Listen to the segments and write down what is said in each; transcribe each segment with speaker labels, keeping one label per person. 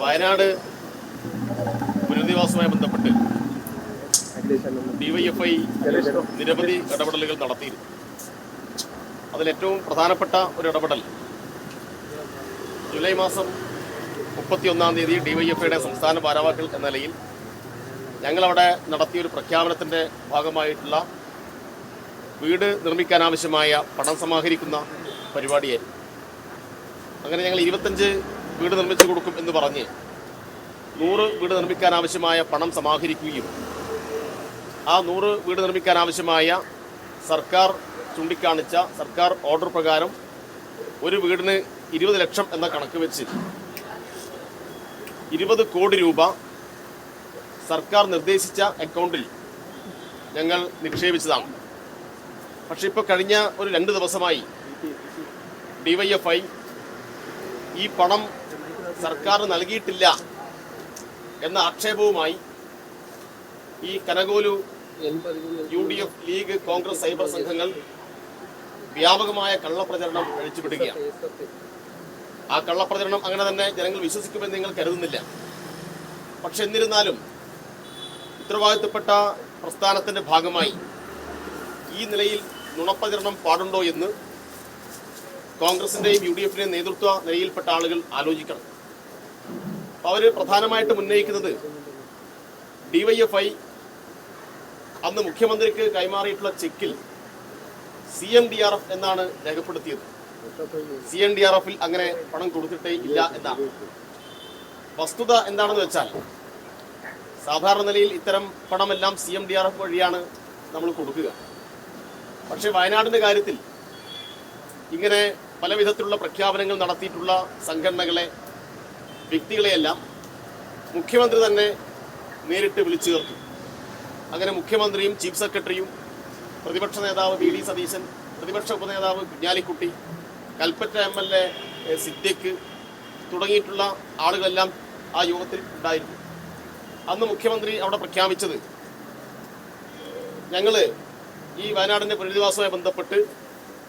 Speaker 1: വയനാട് പുനരധിവാസവുമായി ബന്ധപ്പെട്ട് ഡിവൈഎഫ്ഐ നിരവധി ഇടപെടലുകൾ നടത്തിയിരുന്നു. അതിലേറ്റവും പ്രധാനപ്പെട്ട ഒരു ഇടപെടൽ ജൂലൈ മാസം 31-ാം തീയതി ഡിവൈഎഫ്ഐയുടെ സംസ്ഥാന ഭാരവാഹികൾ എന്ന നിലയിൽ ഞങ്ങളവിടെ നടത്തിയൊരു പ്രഖ്യാപനത്തിൻ്റെ ഭാഗമായിട്ടുള്ള വീട് നിർമ്മിക്കാനാവശ്യമായ പണം സമാഹരിക്കുന്ന പരിപാടിയായിരുന്നു. അങ്ങനെ ഞങ്ങൾ 25 വീട് നിർമ്മിച്ചു കൊടുക്കും എന്ന് പറഞ്ഞ് 100 വീട് നിർമ്മിക്കാനാവശ്യമായ പണം സമാഹരിക്കുകയും ആ 100 വീട് നിർമ്മിക്കാനാവശ്യമായ സർക്കാർ ചൂണ്ടിക്കാണിച്ച സർക്കാർ ഓർഡർ പ്രകാരം ഒരു വീടിന് 20 ലക്ഷം എന്ന കണക്ക് വെച്ച് 20 കോടി രൂപ സർക്കാർ നിർദ്ദേശിച്ച അക്കൗണ്ടിൽ ഞങ്ങൾ നിക്ഷേപിച്ചതാണ്. പക്ഷെ ഇപ്പോൾ കഴിഞ്ഞ ഒരു 2 ദിവസമായി ഡിവൈഎഫ്ഐ ഈ പണം സർക്കാർ നൽകിയിട്ടില്ല എന്ന ആക്ഷേപവുമായി ഈ Kanugolu UDF league Congress cyber സംഘങ്ങൾ വ്യാപകമായ കള്ളപ്രചരണം അഴിച്ചുവിടുകയാണ്. ആ കള്ളപ്രചരണം അങ്ങനെ തന്നെ ജനങ്ങൾ വിശ്വസിക്കുമെന്ന് നിങ്ങൾ കരുതുന്നില്ല. പക്ഷെ എന്നിരുന്നാലും ഉത്തരവാദിത്തപ്പെട്ട പ്രസ്ഥാനത്തിന്റെ ഭാഗമായി ഈ നിലയിൽ നുണപ്രചരണം പാടുണ്ടോ എന്ന് കോൺഗ്രസിന്റെയും UDFന്റെയും നേതൃത്വ നിലയിൽപ്പെട്ട ആളുകൾ ആലോചിക്കണം. അവർ പ്രധാനമായിട്ടും ഉന്നയിക്കുന്നത് ഡിവൈഎഫ്ഐ അന്ന് മുഖ്യമന്ത്രിക്ക് കൈമാറിയിട്ടുള്ള ചെക്കിൽ CMDRF എന്നാണ് രേഖപ്പെടുത്തിയത്. CMDRFിൽ അങ്ങനെ പണം കൊടുത്തിട്ടേ ഇല്ല എന്നാണ്. വസ്തുത എന്താണെന്ന് വെച്ചാൽ സാധാരണ നിലയിൽ ഇത്തരം പണമെല്ലാം CMDRF വഴിയാണ് നമ്മൾ കൊടുക്കുക. പക്ഷേ വയനാടിൻ്റെ കാര്യത്തിൽ ഇങ്ങനെ പല വിധത്തിലുള്ള പ്രഖ്യാപനങ്ങൾ നടത്തിയിട്ടുള്ള സംഘടനകളെ വ്യക്തികളെയെല്ലാം മുഖ്യമന്ത്രി തന്നെ നേരിട്ട് വിളിച്ചു ചേർത്തു. അങ്ങനെ മുഖ്യമന്ത്രിയും ചീഫ് സെക്രട്ടറിയും പ്രതിപക്ഷ നേതാവ് VD സതീശൻ, പ്രതിപക്ഷ ഉപനേതാവ് കുഞ്ഞാലിക്കുട്ടി, കൽപ്പറ്റ MLA സിദ്ദിഖ് തുടങ്ങിയിട്ടുള്ള ആളുകളെല്ലാം ആ യോഗത്തിൽ ഉണ്ടായിരുന്നു. അന്ന് മുഖ്യമന്ത്രി അവിടെ പ്രഖ്യാപിച്ചത് ഞങ്ങൾ ഈ വയനാടിൻ്റെ പുനരധിവാസവുമായി ബന്ധപ്പെട്ട്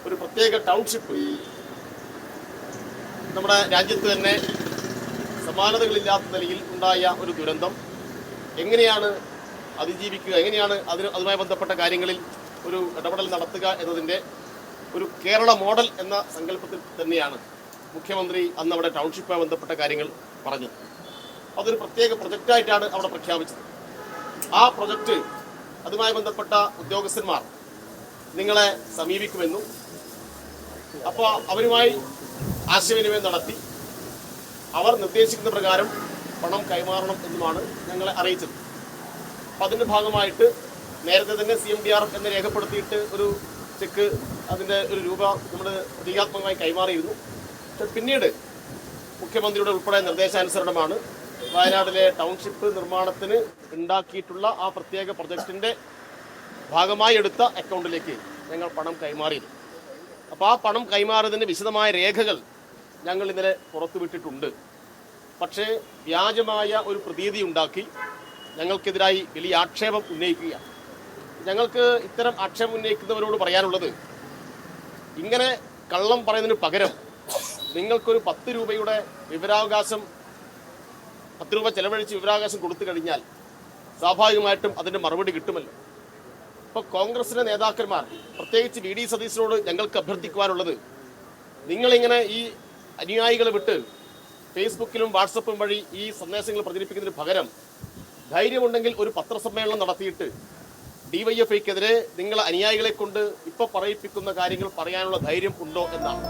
Speaker 1: ഒരു പ്രത്യേക ടൗൺഷിപ്പ് നമ്മുടെ രാജ്യത്ത് തന്നെ സമാനതകളില്ലാത്ത നിലയിൽ ഉണ്ടായ ഒരു ദുരന്തം എങ്ങനെയാണ് അതിജീവിക്കുക, എങ്ങനെയാണ് അതുമായി ബന്ധപ്പെട്ട കാര്യങ്ങളിൽ ഒരു ഇടപെടൽ നടത്തുക എന്നതിൻ്റെ ഒരു കേരള മോഡൽ എന്ന സങ്കല്പത്തിൽ തന്നെയാണ് മുഖ്യമന്ത്രി അന്ന് അവിടെ ടൗൺഷിപ്പുമായി ബന്ധപ്പെട്ട കാര്യങ്ങൾ പറഞ്ഞത്. അതൊരു പ്രത്യേക പ്രൊജക്റ്റായിട്ടാണ് അവിടെ പ്രഖ്യാപിച്ചത്. ആ പ്രൊജക്റ്റ് അതുമായി ബന്ധപ്പെട്ട ഉദ്യോഗസ്ഥന്മാർ നിങ്ങളെ സമീപിക്കുമെന്നും അപ്പോൾ അവരുമായി ആശയവിനിമയം നടത്തി അവർ നിർദ്ദേശിക്കുന്ന പ്രകാരം പണം കൈമാറണം എന്നുമാണ് ഞങ്ങളെ അറിയിച്ചത്. അപ്പം അതിൻ്റെ ഭാഗമായിട്ട് നേരത്തെ തന്നെ CMDRF എന്ന് രേഖപ്പെടുത്തിയിട്ട് ഒരു ചെക്ക് അതിൻ്റെ ഒരു രൂപ നമ്മൾ പ്രതീകാത്മകമായി കൈമാറിയിരുന്നു. പക്ഷെ പിന്നീട് മുഖ്യമന്ത്രിയുടെ ഉൾപ്പെടെ നിർദ്ദേശാനുസരണമാണ് വയനാട്ടിലെ ടൗൺഷിപ്പ് നിർമ്മാണത്തിന് ഉണ്ടാക്കിയിട്ടുള്ള ആ പ്രത്യേക പ്രൊജക്റ്റിൻ്റെ ഭാഗമായി എടുത്ത അക്കൗണ്ടിലേക്ക് ഞങ്ങൾ പണം കൈമാറിയത്. അപ്പോൾ ആ പണം കൈമാറിയതിൻ്റെ വിശദമായ രേഖകൾ ഞങ്ങൾ ഇന്നലെ പുറത്തുവിട്ടിട്ടുണ്ട്. പക്ഷേ വ്യാജമായ ഒരു പ്രതീതി ഉണ്ടാക്കി ഞങ്ങൾക്കെതിരായി വലിയ ആക്ഷേപം ഉന്നയിക്കുകയാണ്. ഞങ്ങൾക്ക് ഇത്തരം ആക്ഷേപം ഉന്നയിക്കുന്നവരോട് പറയാനുള്ളത്, ഇങ്ങനെ കള്ളം പറയുന്നതിന് പകരം നിങ്ങൾക്കൊരു 10 രൂപയുടെ വിവരാവകാശം 10 രൂപ ചെലവഴിച്ച് വിവരാവകാശം കൊടുത്തു കഴിഞ്ഞാൽ സ്വാഭാവികമായിട്ടും അതിൻ്റെ മറുപടി കിട്ടുമല്ലോ. ഇപ്പോൾ കോൺഗ്രസിൻ്റെ നേതാക്കന്മാർ പ്രത്യേകിച്ച് VD സതീശനോട് ഞങ്ങൾക്ക് അഭ്യർത്ഥിക്കുവാനുള്ളത്, നിങ്ങളിങ്ങനെ ഈ അനുയായികളെ വിട്ട് ഫേസ്ബുക്കിലും വാട്സപ്പും വഴി ഈ സന്ദേശങ്ങൾ പ്രചരിപ്പിക്കുന്നതിന് പകരം ധൈര്യമുണ്ടെങ്കിൽ ഒരു പത്രസമ്മേളനം നടത്തിയിട്ട് ഡിവൈഎഫ്ഐക്കെതിരെ നിങ്ങൾ അനുയായികളെ കൊണ്ട് ഇപ്പോൾ പറയിപ്പിക്കുന്ന കാര്യങ്ങൾ പറയാനുള്ള ധൈര്യം ഉണ്ടോ എന്നാണ്.